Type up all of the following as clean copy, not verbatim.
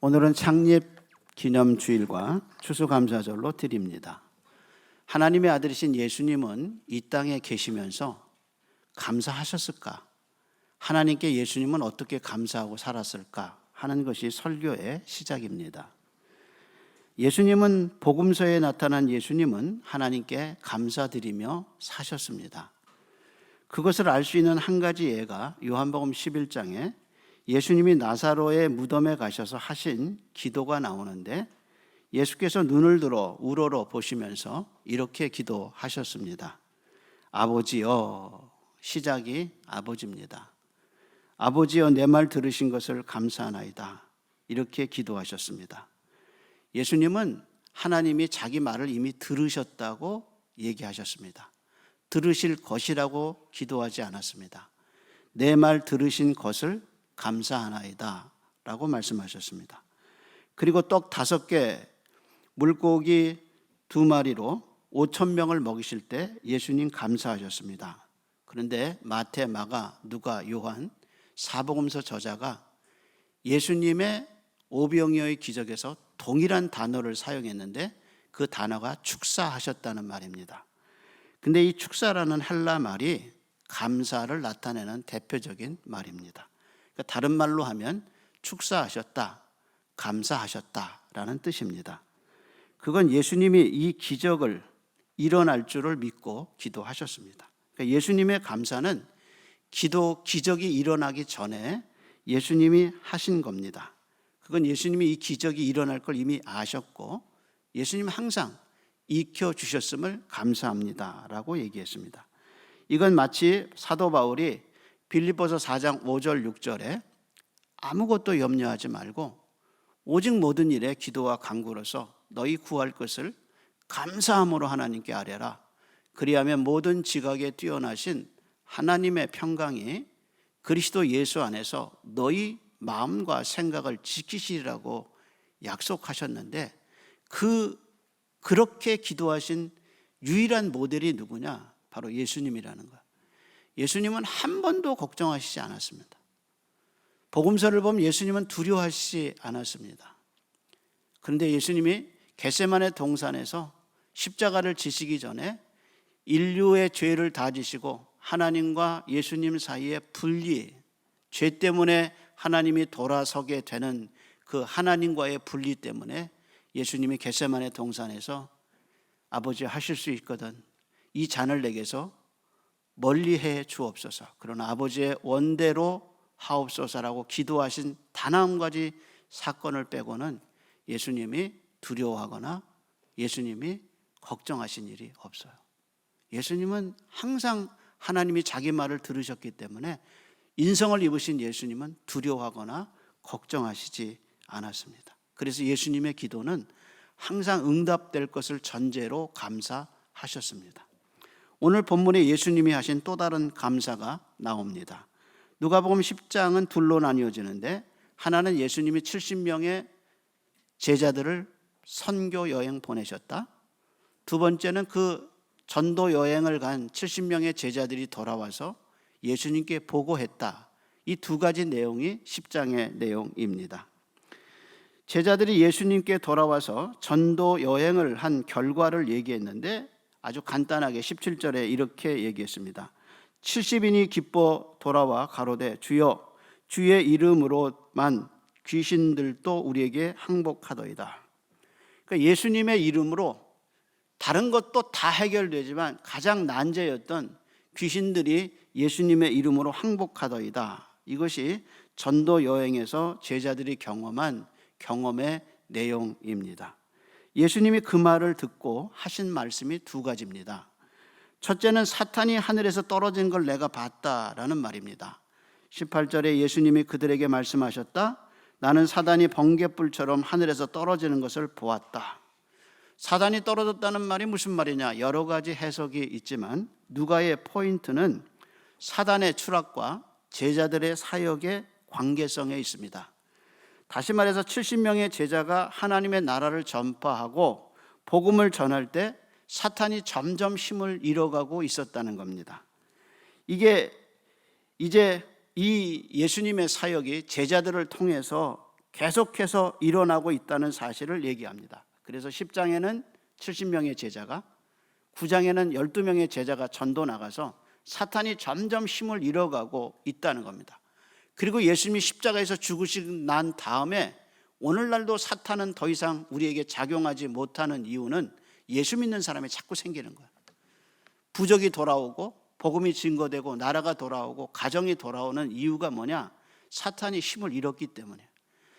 오늘은 창립 기념주일과 추수감사절로 드립니다. 하나님의 아들이신 예수님은 이 땅에 계시면서 감사하셨을까? 하나님께 예수님은 어떻게 감사하고 살았을까? 하는 것이 설교의 시작입니다. 예수님은 복음서에 나타난 예수님은 하나님께 감사드리며 사셨습니다. 그것을 알 수 있는 한 가지 예가 요한복음 11장에 예수님이 나사로의 무덤에 가셔서 하신 기도가 나오는데, 예수께서 눈을 들어 우러러 보시면서 이렇게 기도하셨습니다. 아버지여, 시작이 아버지입니다. 아버지여, 내 말 들으신 것을 감사하나이다. 이렇게 기도하셨습니다. 예수님은 하나님이 자기 말을 이미 들으셨다고 얘기하셨습니다. 들으실 것이라고 기도하지 않았습니다. 내 말 들으신 것을 감사하나이다 라고 말씀하셨습니다. 그리고 떡 5개, 물고기 2마리로 5,000명을 먹이실 때 예수님 감사하셨습니다. 그런데 마태, 마가, 누가, 요한 사복음서 저자가 예수님의 오병이어의 기적에서 동일한 단어를 사용했는데 그 단어가 축사하셨다는 말입니다. 근데 이 축사라는 헬라 말이 감사를 나타내는 대표적인 말입니다. 그러니까 다른 말로 하면 축사하셨다, 감사하셨다라는 뜻입니다. 그건 예수님이 이 기적을 일어날 줄을 믿고 기도하셨습니다. 그러니까 예수님의 감사는 기적이 일어나기 전에 예수님이 하신 겁니다. 그건 예수님이 이 기적이 일어날 걸 이미 아셨고 예수님은 항상 익혀주셨음을 감사합니다 라고 얘기했습니다. 이건 마치 사도 바울이 빌립보서 4장 5절 6절에 아무것도 염려하지 말고 오직 모든 일에 기도와 간구로서 너희 구할 것을 감사함으로 하나님께 아뢰라. 그리하면 모든 지각에 뛰어나신 하나님의 평강이 그리스도 예수 안에서 너희 마음과 생각을 지키시리라고 약속하셨는데, 그렇게 기도하신 유일한 모델이 누구냐? 바로 예수님이라는 거예요. 예수님은 한 번도 걱정하시지 않았습니다. 복음서를 보면 예수님은 두려워하시지 않았습니다. 그런데 예수님이 겟세마네 동산에서 십자가를 지시기 전에 인류의 죄를 다 지시고 하나님과 예수님 사이의 분리, 죄 때문에 하나님이 돌아서게 되는 그 하나님과의 분리 때문에 예수님이 겟세마네 동산에서 아버지, 하실 수 있거든 이 잔을 내게서 멀리해 주옵소서, 그러나 아버지의 원대로 하옵소서라고 기도하신 단 한 가지 사건을 빼고는 예수님이 두려워하거나 예수님이 걱정하신 일이 없어요. 예수님은 항상 하나님이 자기 말을 들으셨기 때문에 인성을 입으신 예수님은 두려워하거나 걱정하시지 않았습니다. 그래서 예수님의 기도는 항상 응답될 것을 전제로 감사하셨습니다. 오늘 본문에 예수님이 하신 또 다른 감사가 나옵니다. 누가복음 10장은 둘로 나뉘어지는데, 하나는 예수님이 70명의 제자들을 선교 여행 보내셨다. 두 번째는 그 전도 여행을 간 70명의 제자들이 돌아와서 예수님께 보고했다. 이 두 가지 내용이 10장의 내용입니다. 제자들이 예수님께 돌아와서 전도 여행을 한 결과를 얘기했는데 아주 간단하게 17절에 이렇게 얘기했습니다. 70인이 기뻐 돌아와 가로되 주여, 주의 이름으로만 귀신들도 우리에게 항복하더이다. 그러니까 예수님의 이름으로 다른 것도 다 해결되지만 가장 난제였던 귀신들이 예수님의 이름으로 항복하더이다. 이것이 전도 여행에서 제자들이 경험한 경험의 내용입니다. 예수님이 그 말을 듣고 하신 말씀이 두 가지입니다. 첫째는 사탄이 하늘에서 떨어진 걸 내가 봤다라는 말입니다. 18절에 예수님이 그들에게 말씀하셨다. 나는 사단이 번갯불처럼 하늘에서 떨어지는 것을 보았다. 사단이 떨어졌다는 말이 무슨 말이냐? 여러 가지 해석이 있지만 누가의 포인트는 사단의 추락과 제자들의 사역의 관계성에 있습니다. 다시 말해서 70명의 제자가 하나님의 나라를 전파하고 복음을 전할 때 사탄이 점점 힘을 잃어가고 있었다는 겁니다. 이게 이제 이 예수님의 사역이 제자들을 통해서 계속해서 일어나고 있다는 사실을 얘기합니다. 그래서 10장에는 70명의 제자가, 9장에는 12명의 제자가 전도 나가서 사탄이 점점 힘을 잃어가고 있다는 겁니다. 그리고 예수님이 십자가에서 죽으시고 난 다음에 오늘날도 사탄은 더 이상 우리에게 작용하지 못하는 이유는 예수 믿는 사람이 자꾸 생기는 거예요. 부적이 돌아오고 복음이 증거되고 나라가 돌아오고 가정이 돌아오는 이유가 뭐냐? 사탄이 힘을 잃었기 때문에.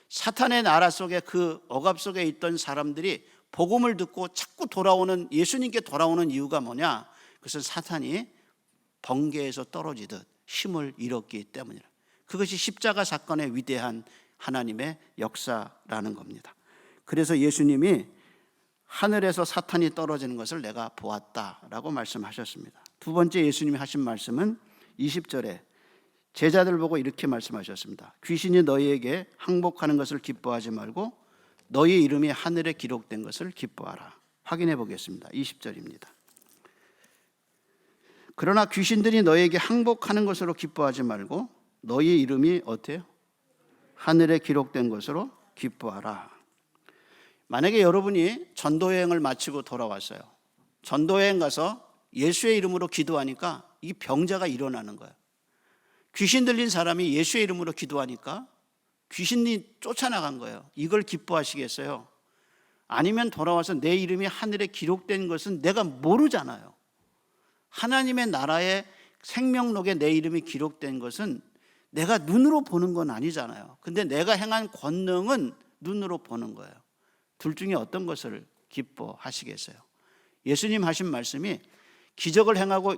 사탄의 나라 속에 그 억압 속에 있던 사람들이 복음을 듣고 자꾸 돌아오는, 예수님께 돌아오는 이유가 뭐냐? 그것은 사탄이 번개에서 떨어지듯 힘을 잃었기 때문이라. 그것이 십자가 사건의 위대한 하나님의 역사라는 겁니다. 그래서 예수님이 하늘에서 사탄이 떨어지는 것을 내가 보았다라고 말씀하셨습니다. 두 번째 예수님이 하신 말씀은 20절에 제자들 보고 이렇게 말씀하셨습니다. 귀신이 너희에게 항복하는 것을 기뻐하지 말고 너희 이름이 하늘에 기록된 것을 기뻐하라. 확인해 보겠습니다. 20절입니다. 그러나 귀신들이 너희에게 항복하는 것으로 기뻐하지 말고 너희 이름이 어때요? 하늘에 기록된 것으로 기뻐하라. 만약에 여러분이 전도여행을 마치고 돌아왔어요. 전도여행 가서 예수의 이름으로 기도하니까 이 병자가 일어나는 거예요. 귀신 들린 사람이 예수의 이름으로 기도하니까 귀신이 쫓아나간 거예요. 이걸 기뻐하시겠어요? 아니면 돌아와서 내 이름이 하늘에 기록된 것은 내가 모르잖아요. 하나님의 나라의 생명록에 내 이름이 기록된 것은 내가 눈으로 보는 건 아니잖아요. 근데 내가 행한 권능은 눈으로 보는 거예요. 둘 중에 어떤 것을 기뻐하시겠어요? 예수님 하신 말씀이 기적을 행하고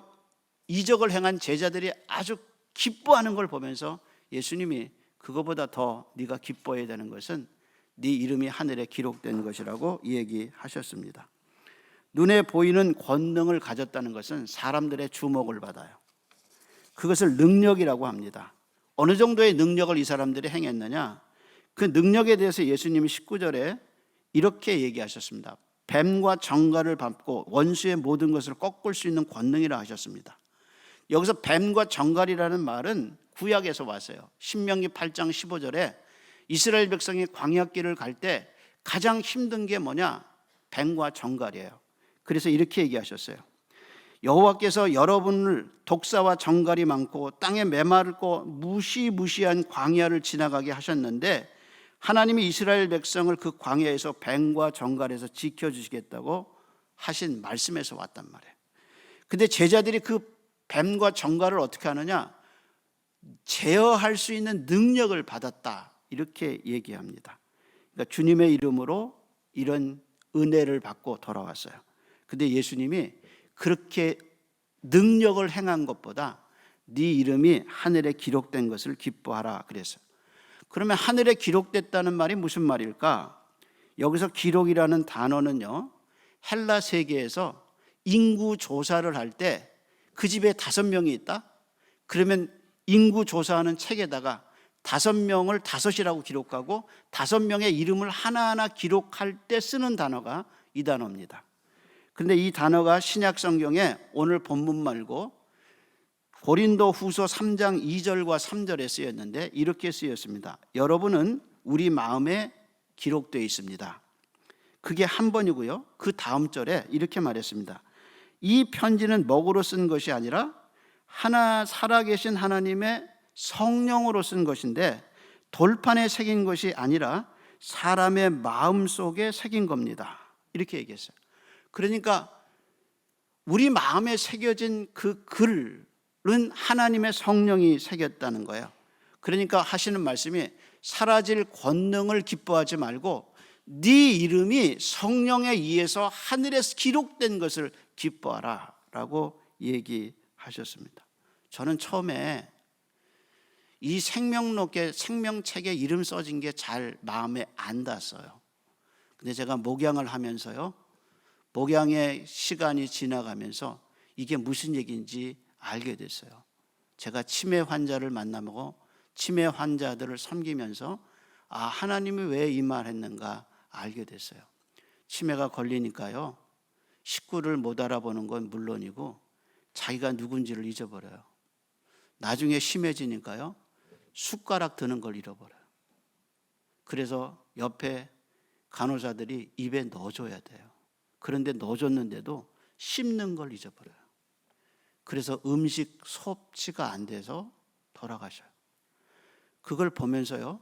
이적을 행한 제자들이 아주 기뻐하는 걸 보면서 예수님이 그거보다 더 네가 기뻐해야 되는 것은 네 이름이 하늘에 기록된 것이라고 얘기하셨습니다. 눈에 보이는 권능을 가졌다는 것은 사람들의 주목을 받아요. 그것을 능력이라고 합니다. 어느 정도의 능력을 이 사람들이 행했느냐? 그 능력에 대해서 예수님이 19절에 이렇게 얘기하셨습니다. 뱀과 정갈을 밟고 원수의 모든 것을 꺾을 수 있는 권능이라 하셨습니다. 여기서 뱀과 정갈이라는 말은 구약에서 왔어요. 신명기 8장 15절에 이스라엘 백성이 광야길을 갈 때 가장 힘든 게 뭐냐? 뱀과 정갈이에요. 그래서 이렇게 얘기하셨어요. 여호와께서 여러분을 독사와 정갈이 많고 땅에 메마르고 무시무시한 광야를 지나가게 하셨는데 하나님이 이스라엘 백성을 그 광야에서 뱀과 정갈에서 지켜주시겠다고 하신 말씀에서 왔단 말이에요. 근데 제자들이 그 뱀과 정갈을 어떻게 하느냐? 제어할 수 있는 능력을 받았다, 이렇게 얘기합니다. 그러니까 주님의 이름으로 이런 은혜를 받고 돌아왔어요. 근데 예수님이 그렇게 능력을 행한 것보다 네 이름이 하늘에 기록된 것을 기뻐하라 그랬어요. 그러면 하늘에 기록됐다는 말이 무슨 말일까? 여기서 기록이라는 단어는요, 헬라 세계에서 인구 조사를 할 때 그 집에 5명이 있다? 그러면 인구 조사하는 책에다가 5명을 5이라고 기록하고 5명의 이름을 하나하나 기록할 때 쓰는 단어가 이 단어입니다. 그런데 이 단어가 신약 성경에 오늘 본문 말고 고린도 후서 3장 2절과 3절에 쓰였는데 이렇게 쓰였습니다. 여러분은 우리 마음에 기록되어 있습니다. 그게 한 번이고요. 그 다음 절에 이렇게 말했습니다. 이 편지는 먹으로 쓴 것이 아니라 하나 살아계신 하나님의 성령으로 쓴 것인데 돌판에 새긴 것이 아니라 사람의 마음속에 새긴 겁니다. 이렇게 얘기했어요. 그러니까 우리 마음에 새겨진 그 글은 하나님의 성령이 새겼다는 거예요. 그러니까 하시는 말씀이 사라질 권능을 기뻐하지 말고 네 이름이 성령에 의해서 하늘에서 기록된 것을 기뻐하라 라고 얘기하셨습니다. 저는 처음에 이 생명록에 생명책에 이름 써진 게 잘 마음에 안 닿았어요. 근데 제가 목양을 하면서요, 목양의 시간이 지나가면서 이게 무슨 얘기인지 알게 됐어요. 제가 치매 환자를 만나고 치매 환자들을 섬기면서 하나님이 왜 이 말 했는가 알게 됐어요. 치매가 걸리니까요, 식구를 못 알아보는 건 물론이고 자기가 누군지를 잊어버려요. 나중에 심해지니까요, 숟가락 드는 걸 잃어버려요. 그래서 옆에 간호사들이 입에 넣어줘야 돼요. 그런데 넣어줬는데도 씹는 걸 잊어버려요. 그래서 음식 섭취가 안 돼서 돌아가셔요. 그걸 보면서요,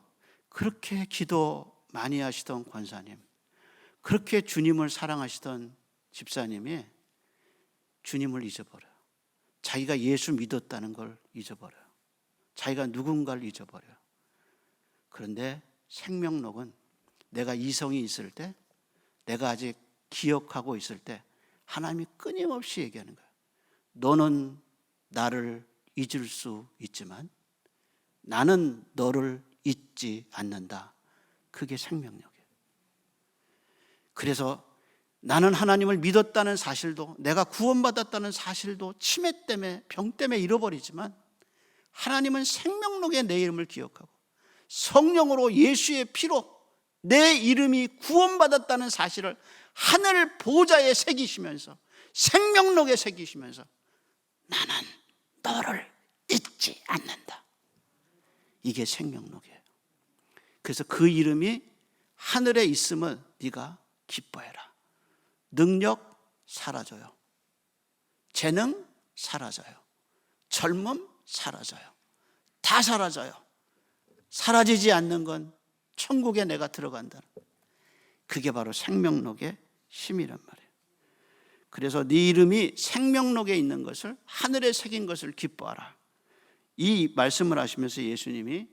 그렇게 기도 많이 하시던 권사님, 그렇게 주님을 사랑하시던 집사님이 주님을 잊어버려요. 자기가 예수 믿었다는 걸 잊어버려요. 자기가 누군가를 잊어버려요. 그런데 생명록은 내가 이성이 있을 때, 내가 아직 기억하고 있을 때 하나님이 끊임없이 얘기하는 거예요. 너는 나를 잊을 수 있지만 나는 너를 잊지 않는다. 그게 생명력이에요. 그래서 나는 하나님을 믿었다는 사실도, 내가 구원받았다는 사실도 치매 때문에, 병 때문에 잃어버리지만 하나님은 생명록에 내 이름을 기억하고 성령으로 예수의 피로 내 이름이 구원받았다는 사실을 하늘 보좌에 새기시면서, 생명록에 새기시면서 나는 너를 잊지 않는다. 이게 생명록이에요. 그래서 그 이름이 하늘에 있음을 네가 기뻐해라. 능력 사라져요. 재능 사라져요. 젊음 사라져요. 다 사라져요. 사라지지 않는 건 천국에 내가 들어간다는, 그게 바로 생명록의 힘이란 말이에요. 그래서 네 이름이 생명록에 있는 것을, 하늘에 새긴 것을 기뻐하라. 이 말씀을 하시면서 예수님이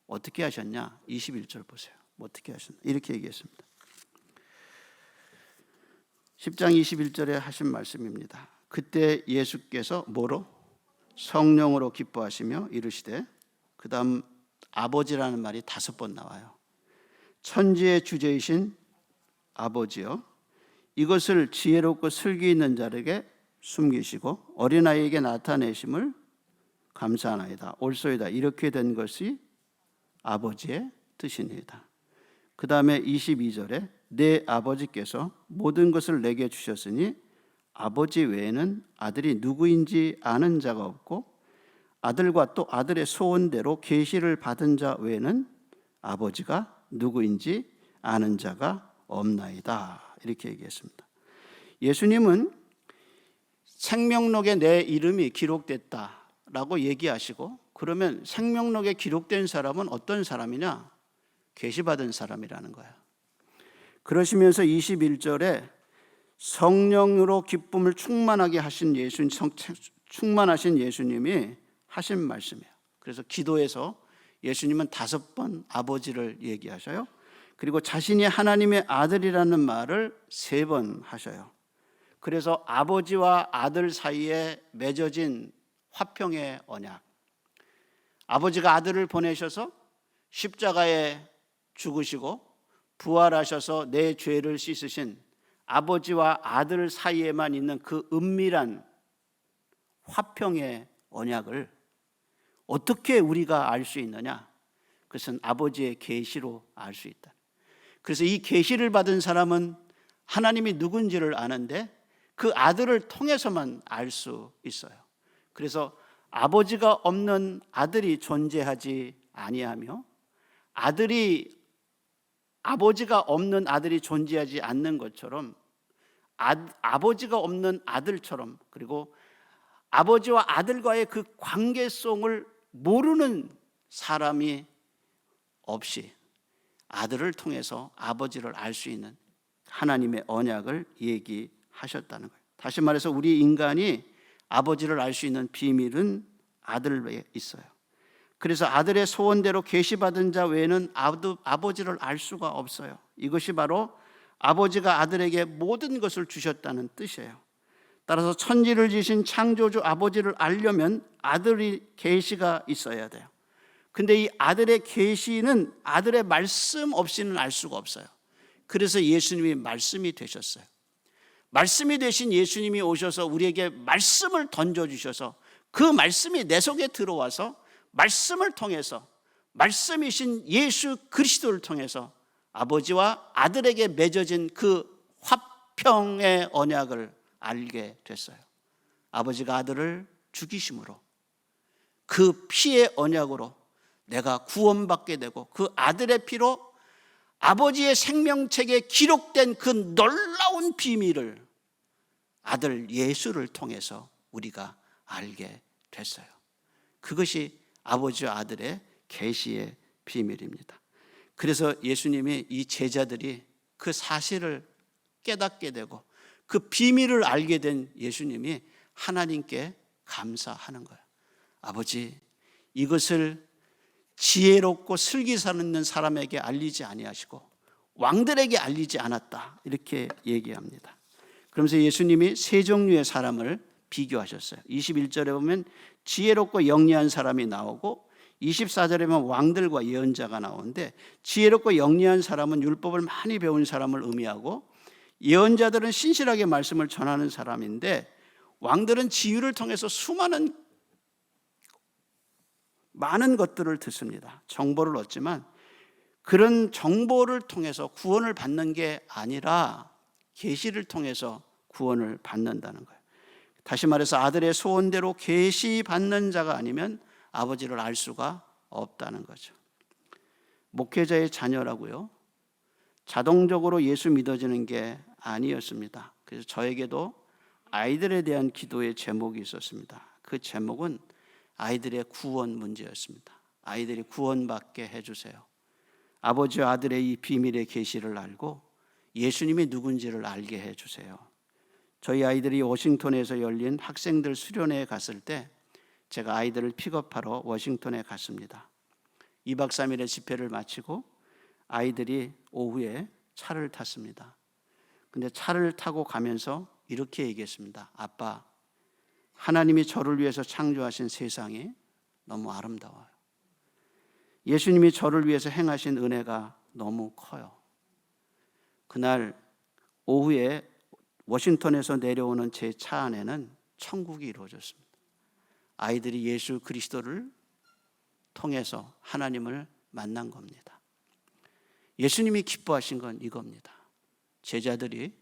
어떻게 하셨냐? 21절 보세요. 어떻게 하셨나? 이렇게 얘기했습니다. 10장 21절에 하신 말씀입니다. 그때 예수께서 뭐로? 성령으로 기뻐하시며 이르시되, 그 다음 아버지라는 말이 5번 나와요. 천지의 주제이신 아버지여, 이것을 지혜롭고 슬기 있는 자에게 숨기시고 어린아이에게 나타내심을 감사하나이다. 옳소이다. 이렇게 된 것이 아버지의 뜻이니이다. 그 다음에 22절에 내 아버지께서 모든 것을 내게 주셨으니 아버지 외에는 아들이 누구인지 아는 자가 없고 아들과 또 아들의 소원대로 계시를 받은 자 외에는 아버지가 누구인지 아는 자가 없나이다. 이렇게 얘기했습니다. 예수님은 생명록에 내 이름이 기록됐다라고 얘기하시고, 그러면 생명록에 기록된 사람은 어떤 사람이냐? 계시받은 사람이라는 거예요. 그러시면서 21절에 성령으로 기쁨을 충만하게 하신 충만하신 예수님이 하신 말씀이에요. 그래서 기도에서 예수님은 5번 아버지를 얘기하셔요. 그리고 자신이 하나님의 아들이라는 말을 3번 하셔요. 그래서 아버지와 아들 사이에 맺어진 화평의 언약, 아버지가 아들을 보내셔서 십자가에 죽으시고 부활하셔서 내 죄를 씻으신 아버지와 아들 사이에만 있는 그 은밀한 화평의 언약을 어떻게 우리가 알 수 있느냐? 그것은 아버지의 계시로 알 수 있다. 그래서 이 계시를 받은 사람은 하나님이 누군지를 아는데 그 아들을 통해서만 알 수 있어요. 그래서 아버지가 없는 아들이 존재하지 아니하며 아버지가 없는 아들이 존재하지 않는 것처럼 아버지가 없는 아들처럼, 그리고 아버지와 아들과의 그 관계성을 모르는 사람이 없이 아들을 통해서 아버지를 알 수 있는 하나님의 언약을 얘기하셨다는 거예요. 다시 말해서 우리 인간이 아버지를 알 수 있는 비밀은 아들에 있어요. 그래서 아들의 소원대로 계시받은 자 외에는 아버지를 알 수가 없어요. 이것이 바로 아버지가 아들에게 모든 것을 주셨다는 뜻이에요. 따라서 천지를 지신 창조주 아버지를 알려면 아들의 계시가 있어야 돼요. 근데 이 아들의 계시는 아들의 말씀 없이는 알 수가 없어요. 그래서 예수님이 말씀이 되셨어요. 말씀이 되신 예수님이 오셔서 우리에게 말씀을 던져주셔서 그 말씀이 내 속에 들어와서 말씀을 통해서, 말씀이신 예수 그리스도를 통해서 아버지와 아들에게 맺어진 그 화평의 언약을 알게 됐어요. 아버지가 아들을 죽이심으로 그 피의 언약으로 내가 구원받게 되고 그 아들의 피로 아버지의 생명책에 기록된 그 놀라운 비밀을 아들 예수를 통해서 우리가 알게 됐어요. 그것이 아버지와 아들의 계시의 비밀입니다. 그래서 예수님이 이 제자들이 그 사실을 깨닫게 되고 그 비밀을 알게 된 예수님이 하나님께 감사하는 거예요. 아버지, 이것을 지혜롭고 슬기산 있는 사람에게 알리지 아니하시고 왕들에게 알리지 않았다, 이렇게 얘기합니다. 그러면서 예수님이 세 종류의 사람을 비교하셨어요. 21절에 보면 지혜롭고 영리한 사람이 나오고 24절에 보면 왕들과 예언자가 나오는데, 지혜롭고 영리한 사람은 율법을 많이 배운 사람을 의미하고 예언자들은 신실하게 말씀을 전하는 사람인데, 왕들은 지휘를 통해서 많은 것들을 듣습니다. 정보를 얻지만 그런 정보를 통해서 구원을 받는 게 아니라 계시를 통해서 구원을 받는다는 거예요. 다시 말해서 아들의 소원대로 계시 받는 자가 아니면 아버지를 알 수가 없다는 거죠. 목회자의 자녀라고요, 자동적으로 예수 믿어지는 게 아니었습니다. 그래서 저에게도 아이들에 대한 기도의 제목이 있었습니다. 그 제목은 아이들의 구원 문제였습니다. 아이들이 구원받게 해주세요. 아버지와 아들의 이 비밀의 계시를 알고 예수님이 누군지를 알게 해주세요. 저희 아이들이 워싱턴에서 열린 학생들 수련회에 갔을 때 제가 아이들을 픽업하러 워싱턴에 갔습니다. 2박 3일의 집회를 마치고 아이들이 오후에 차를 탔습니다. 근데 차를 타고 가면서 이렇게 얘기했습니다. 아빠, 하나님이 저를 위해서 창조하신 세상이 너무 아름다워요. 예수님이 저를 위해서 행하신 은혜가 너무 커요. 그날 오후에 워싱턴에서 내려오는 제 차 안에는 천국이 이루어졌습니다. 아이들이 예수 그리스도를 통해서 하나님을 만난 겁니다. 예수님이 기뻐하신 건 이겁니다. 제자들이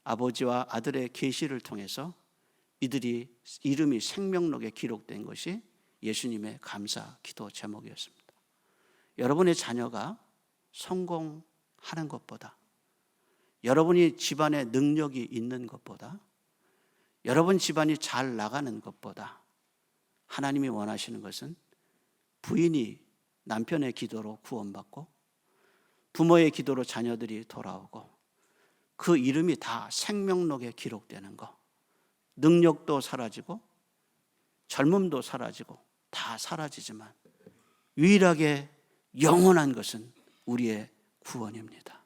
아버지와 아들의 계시를 통해서 이들이 이름이 생명록에 기록된 것이 예수님의 감사 기도 제목이었습니다. 여러분의 자녀가 성공하는 것보다, 여러분이 집안에 능력이 있는 것보다, 여러분 집안이 잘 나가는 것보다 하나님이 원하시는 것은 부인이 남편의 기도로 구원받고 부모의 기도로 자녀들이 돌아오고 그 이름이 다 생명록에 기록되는 것. 능력도 사라지고 젊음도 사라지고 다 사라지지만 유일하게 영원한 것은 우리의 구원입니다.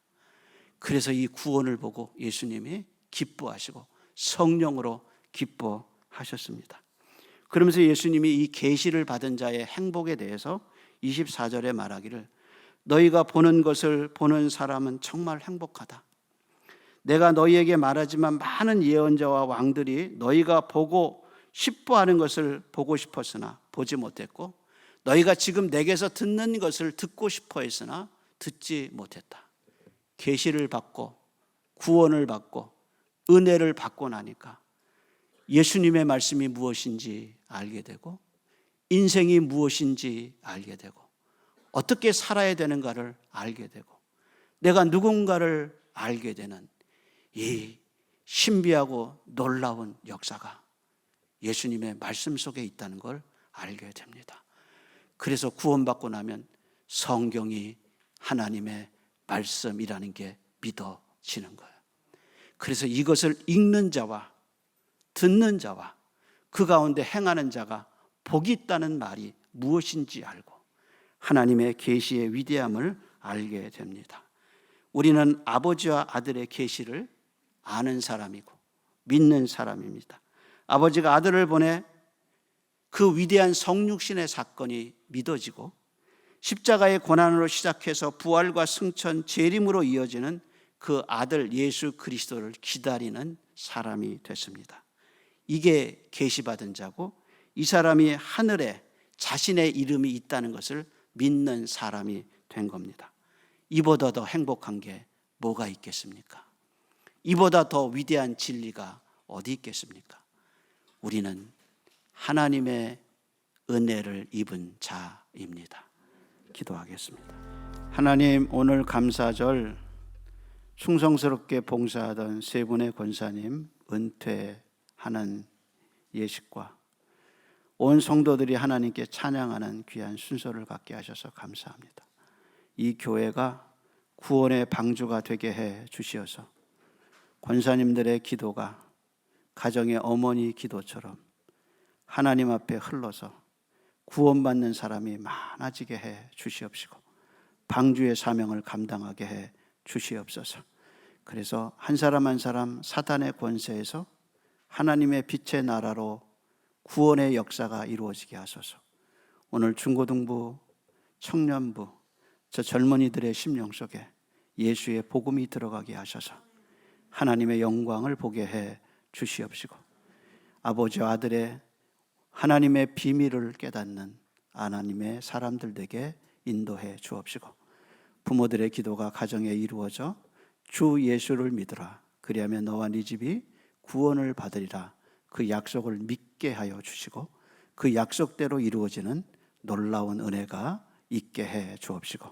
그래서 이 구원을 보고 예수님이 기뻐하시고 성령으로 기뻐하셨습니다. 그러면서 예수님이 이 계시를 받은 자의 행복에 대해서 24절에 말하기를, 너희가 보는 것을 보는 사람은 정말 행복하다. 내가 너희에게 말하지만 많은 예언자와 왕들이 너희가 보고 싶어하는 것을 보고 싶었으나 보지 못했고, 너희가 지금 내게서 듣는 것을 듣고 싶어 했으나 듣지 못했다. 계시를 받고 구원을 받고 은혜를 받고 나니까 예수님의 말씀이 무엇인지 알게 되고 인생이 무엇인지 알게 되고 어떻게 살아야 되는가를 알게 되고 내가 누군가를 알게 되는 이 신비하고 놀라운 역사가 예수님의 말씀 속에 있다는 걸 알게 됩니다. 그래서 구원받고 나면 성경이 하나님의 말씀이라는 게 믿어지는 거예요. 그래서 이것을 읽는 자와 듣는 자와 그 가운데 행하는 자가 복이 있다는 말이 무엇인지 알고 하나님의 계시의 위대함을 알게 됩니다. 우리는 아버지와 아들의 계시를 아는 사람이고 믿는 사람입니다. 아버지가 아들을 보내 그 위대한 성육신의 사건이 믿어지고 십자가의 고난으로 시작해서 부활과 승천, 재림으로 이어지는 그 아들 예수 그리스도를 기다리는 사람이 됐습니다. 이게 계시받은 자고 이 사람이 하늘에 자신의 이름이 있다는 것을 믿는 사람이 된 겁니다. 이보다 더 행복한 게 뭐가 있겠습니까? 이보다 더 위대한 진리가 어디 있겠습니까? 우리는 하나님의 은혜를 입은 자입니다. 기도하겠습니다. 하나님, 오늘 감사절 충성스럽게 봉사하던 세 분의 권사님 은퇴하는 예식과 온 성도들이 하나님께 찬양하는 귀한 순서를 갖게 하셔서 감사합니다. 이 교회가 구원의 방주가 되게 해 주시어서 권사님들의 기도가 가정의 어머니 기도처럼 하나님 앞에 흘러서 구원받는 사람이 많아지게 해 주시옵시고 방주의 사명을 감당하게 해 주시옵소서. 그래서 한 사람 한 사람 사단의 권세에서 하나님의 빛의 나라로 구원의 역사가 이루어지게 하소서. 오늘 중고등부, 청년부, 저 젊은이들의 심령 속에 예수의 복음이 들어가게 하셔서 하나님의 영광을 보게 해 주시옵시고 아버지와 아들의 하나님의 비밀을 깨닫는 하나님의 사람들 되게 인도해 주옵시고 부모들의 기도가 가정에 이루어져 주 예수를 믿으라 그리하면 너와 네 집이 구원을 받으리라 그 약속을 믿게 하여 주시고 그 약속대로 이루어지는 놀라운 은혜가 있게 해 주옵시고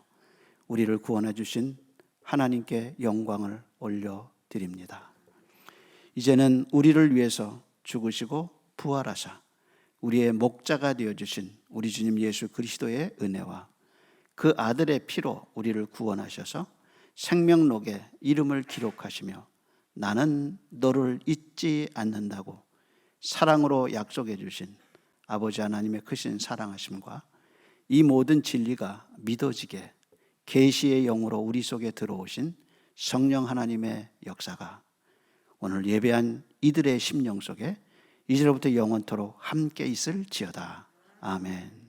우리를 구원해 주신 하나님께 영광을 올려드립니다. 이제는 우리를 위해서 죽으시고 부활하사 우리의 목자가 되어주신 우리 주님 예수 그리스도의 은혜와 그 아들의 피로 우리를 구원하셔서 생명록에 이름을 기록하시며 나는 너를 잊지 않는다고 사랑으로 약속해 주신 아버지 하나님의 크신 사랑하심과 이 모든 진리가 믿어지게 계시의 영으로 우리 속에 들어오신 성령 하나님의 역사가 오늘 예배한 이들의 심령 속에 이제로부터 영원토록 함께 있을지어다. 아멘.